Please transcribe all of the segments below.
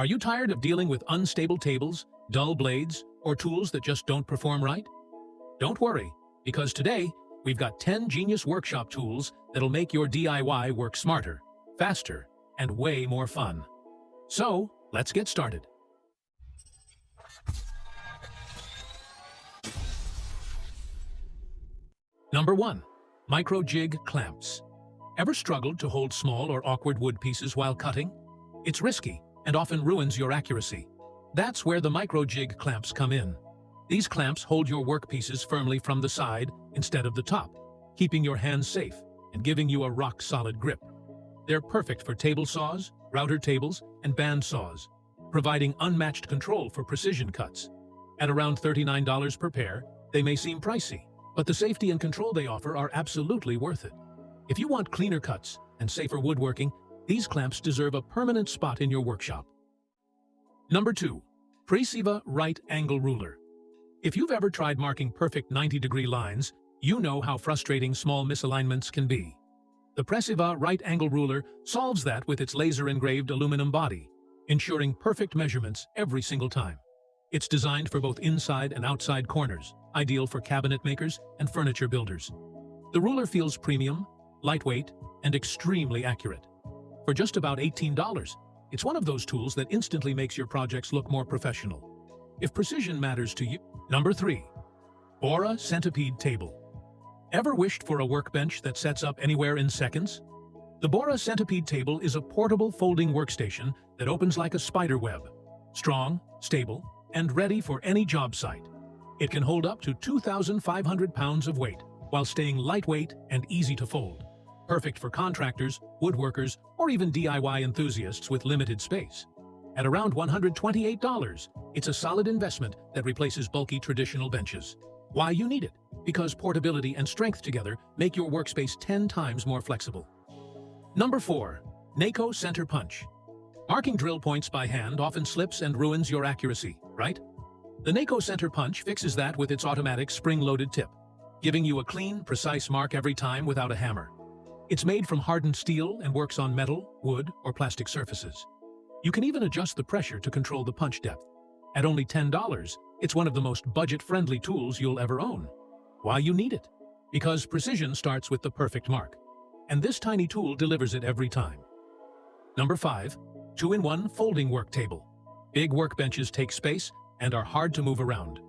Are you tired of dealing with unstable tables, dull blades, or tools that just don't perform right? Don't worry, because today we've got 10 Genius Workshop tools that'll make your DIY work smarter, faster, and way more fun. So, let's get started. Number 1. MICROJIG clamps. Ever struggled to hold small or awkward wood pieces while cutting? It's risky and often ruins your accuracy. That's where the MICROJIG clamps come in. These clamps hold your workpieces firmly from the side instead of the top, keeping your hands safe and giving you a rock-solid grip. They're perfect for table saws, router tables, and band saws, providing unmatched control for precision cuts. At around $39 per pair, they may seem pricey, but the safety and control they offer are absolutely worth it. If you want cleaner cuts and safer woodworking, these clamps deserve a permanent spot in your workshop. Number 2. Preciva Right Angle Ruler. If you've ever tried marking perfect 90-degree lines, you know how frustrating small misalignments can be. The Preciva Right Angle Ruler solves that with its laser-engraved aluminum body, ensuring perfect measurements every single time. It's designed for both inside and outside corners, ideal for cabinet makers and furniture builders. The ruler feels premium, lightweight, and extremely accurate. For just about $18, it's one of those tools that instantly makes your projects look more professional. If precision matters to you. Number 3. Bora Centipede Table. Ever wished for a workbench that sets up anywhere in seconds? The Bora Centipede Table is a portable folding workstation that opens like a spider web. Strong, stable, and ready for any job site. It can hold up to 2,500 pounds of weight while staying lightweight and easy to fold. Perfect for contractors, woodworkers, or even DIY enthusiasts with limited space. At around $128, it's a solid investment that replaces bulky traditional benches. Why you need it? Because portability and strength together make your workspace 10 times more flexible. Number 4. NEIKO Center Punch. Marking drill points by hand often slips and ruins your accuracy, right? The NEIKO Center Punch fixes that with its automatic spring-loaded tip, giving you a clean, precise mark every time without a hammer. It's made from hardened steel and works on metal, wood, or plastic surfaces. You can even adjust the pressure to control the punch depth. At only $10, it's one of the most budget-friendly tools you'll ever own. Why you need it? Because precision starts with the perfect mark, and this tiny tool delivers it every time. Number 5. 2-in-1 Folding Work Table. Big workbenches take space and are hard to move around.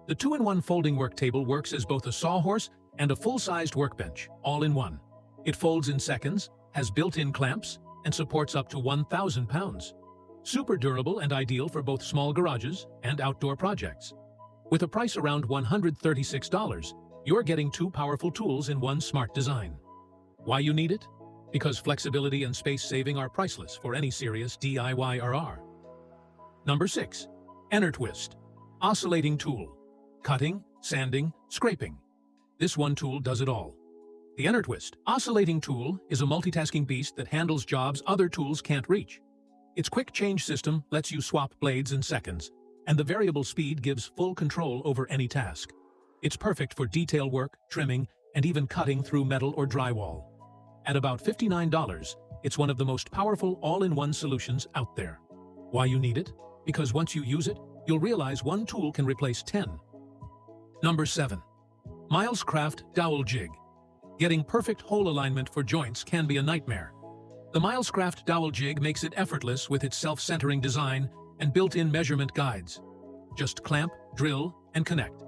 The 2-in-1 Folding Work Table works as both a sawhorse and a full-sized workbench, all in one. It folds in seconds, has built-in clamps, and supports up to 1,000 pounds. Super durable and ideal for both small garages and outdoor projects. With a price around $136, you're getting 2 powerful tools in one smart design. Why you need it? Because flexibility and space saving are priceless for any serious DIYer. Number 6. ENERTWIST. Oscillating Tool. Cutting, sanding, scraping. This one tool does it all. The ENERTWIST Oscillating Tool is a multitasking beast that handles jobs other tools can't reach. Its quick change system lets you swap blades in seconds, and the variable speed gives full control over any task. It's perfect for detail work, trimming, and even cutting through metal or drywall. At about $59, it's one of the most powerful all-in-one solutions out there. Why you need it? Because once you use it, you'll realize one tool can replace 10. Number 7. Milescraft Dowel Jig. Getting perfect hole alignment for joints can be a nightmare. The Milescraft Dowel Jig makes it effortless with its self-centering design and built-in measurement guides. Just clamp, drill, and connect.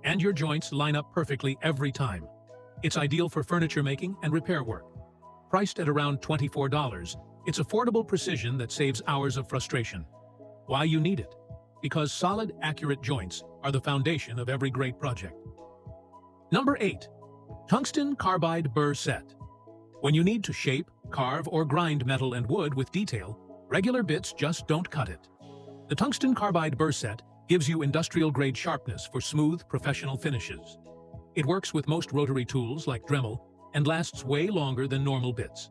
And your joints line up perfectly every time. It's ideal for furniture making and repair work. Priced at around $24, it's affordable precision that saves hours of frustration. Why you need it? Because solid, accurate joints are the foundation of every great project. Number 8. Tungsten Carbide Burr Set. When you need to shape, carve, or grind metal and wood with detail, regular bits just don't cut it. The Tungsten Carbide Burr Set gives you industrial-grade sharpness for smooth, professional finishes. It works with most rotary tools like Dremel and lasts way longer than normal bits.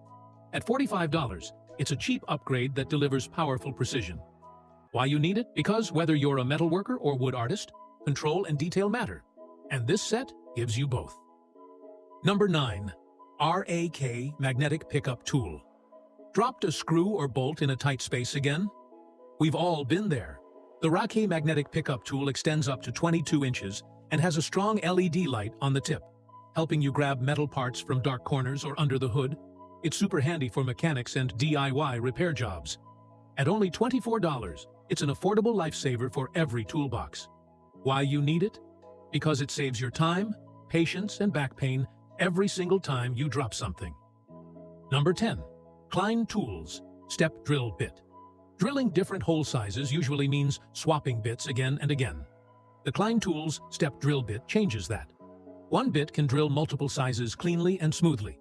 At $45, it's a cheap upgrade that delivers powerful precision. Why you need it? Because whether you're a metalworker or wood artist, control and detail matter, and this set gives you both. Number 9. RAK Magnetic Pickup Tool. Dropped a screw or bolt in a tight space again? We've all been there. The Rocky magnetic pickup tool extends up to 22 inches and has a strong LED light on the tip, helping you grab metal parts from dark corners or under the hood. It's super handy for mechanics and DIY repair jobs. At only $24, it's an affordable lifesaver for every toolbox. Why you need it? Because it saves your time, patience, and back pain every single time you drop something. Number 10. Klein Tools Step Drill Bit. Drilling different hole sizes usually means swapping bits again and again. The Klein Tools Step Drill Bit changes that. One bit can drill multiple sizes cleanly and smoothly.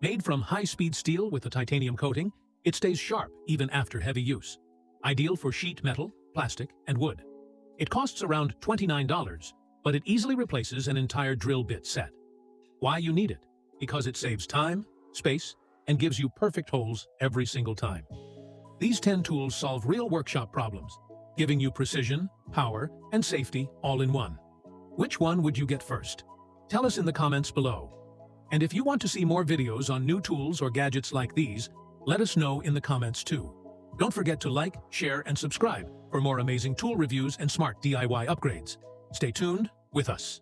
Made from high-speed steel with a titanium coating, it stays sharp even after heavy use. Ideal for sheet metal, plastic, and wood. It costs around $29, but it easily replaces an entire drill bit set. Why you need it? Because it saves time, space, and gives you perfect holes every single time. These 10 tools solve real workshop problems, giving you precision, power, and safety all in one. Which one would you get first? Tell us in the comments below. And if you want to see more videos on new tools or gadgets like these, let us know in the comments too. Don't forget to like, share, and subscribe for more amazing tool reviews and smart DIY upgrades. Stay tuned with us.